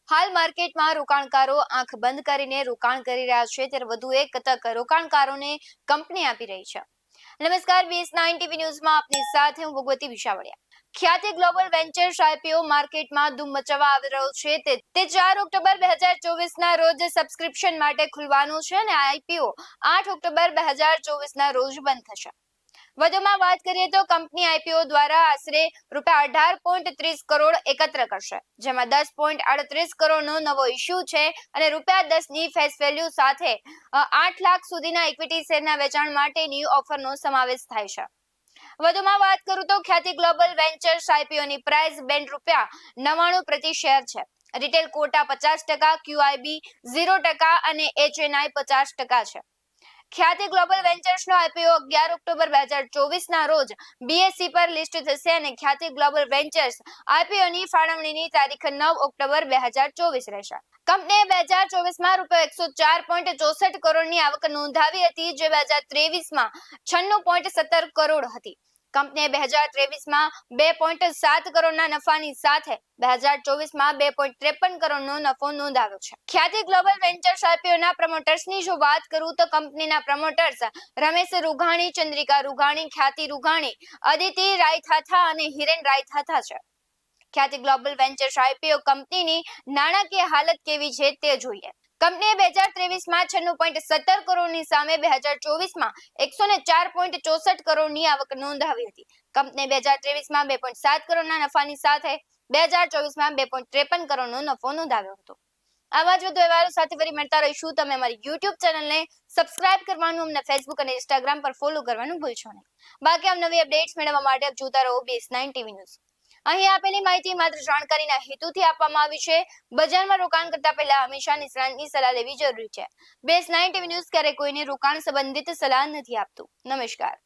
હાલ માર્કેટમાં રોકાણકારો આંખ બંધ કરીને રોકાણ કરી રહ્યા છે, ત્યારે વધુ એક તક રોકાણકારોને કંપની આપી રહી છે. નમસ્કાર, BS9 ટીવી ન્યૂઝમાં આપની સાથે હું ભગવતી વિશાવડિયા. ખ્યાતિ ગ્લોબલ વેન્ચર્સ આઈપીઓ માર્કેટમાં ધૂમ મચાવવા આવી રહ્યો છે. તે 4 ઓક્ટોબર 2024ના રોજ સબસ્ક્રિપ્શન માટે ખુલવાનું છે અને આઈપીઓ 8 ઓક્ટોબર 2024ના રોજ બંધ થશે. વધુમાં વાત કરીએ તો કંપની આઈપીઓ દ્વારા આશરે ₹18.30 કરોડ એકત્ર કરશે, જેમાં 10.38 કરોડનો નવો ઇશ્યુ છે અને ₹10ની ફેસ વેલ્યુ સાથે 8 લાખ સુધીના ઇક્વિટી શેરના વેચાણ માટેની ઓફરનો સમાવેશ થાય છે. વધુમાં વાત કરું તો ખ્યાતિ ગ્લોબલ વેન્ચર્સ આઈપીઓની પ્રાઇસ બેન્ડ ₹99 પ્રતિ શેર છે. રિટેલ કોટા 50%, QIB 0% અને HNI 50% છે. ખ્યાતિ ગ્લોબલ વેન્ચર્સનો આઈપીઓ 11 ઓક્ટોબર 2024ના રોજ BSE પર લિસ્ટ થશે અને ખ્યાતિ ગ્લોબલ વેન્ચર્સ આઈપીઓની ફાળવણીની તારીખ 9 ઓક્ટોબર 2024 રહેશે. કંપનીએ 2024માં ₹104.64 કરોડની આવક નોંધાવી હતી, જે 2023માં 96.17 કરોડ હતી. કંપનીએ 2023માં 2.7 કરોડના નફાની સાથે 2024માં 2.53 કરોડનો નફો નોંધાવ્યો છે. ખ્યાતિ ગ્લોબલ વેન્ચર્સ આઈપીઓના પ્રમોટર્સની જો વાત કરું તો કંપનીના પ્રમોટર્સ રમેશ રૂઘાણી, ચંદ્રિકા રૂઘાણી, ખ્યાતિ રૂઘાણી, અદિતિ રાયથાથા અને હિરેન રાયથાથા છે. ખ્યાતિ ગ્લોબલ વેન્ચર્સ આઈપીઓ કંપનીની નાણાકીય હાલત કેવી છે તે જોઈએ. કંપનીએ 2023માં 96.17 કરોડની સામે 2024માં 104.64 કરોડની આવક નોંધાવી હતી. કંપનીએ 2023માં 2.7 કરોડના નફાની સાથે 2024માં 2.53 કરોડનો નફો નોંધાવ્યો હતો. આવા જ વધુ અહેવાલો સાથે ફરી મળતા રહીશું. તમે અમારી YouTube ચેનલને સબસ્ક્રાઇબ કરવાનું, અમને Facebook અને Instagram પર ફોલો કરવાનું ભૂલશો નહીં. બાકી આમ નવી અપડેટ્સ મેળવવા માટે આપ જોતા રહો BS9 ટીવી ન્યૂઝ. અહીં આપેલી માહિતી માત્ર જાણકારીના હેતુથી આપવામાં આવી છે. બજારમાં રોકાણ કરતા પહેલા હંમેશા નિષ્ણાતની સલાહ લેવી જરૂરી છે. BS9 ટીવી ન્યૂઝ ક્યારેય કોઈને રોકાણ સંબંધિત સલાહ નથી આપતું. નમસ્કાર.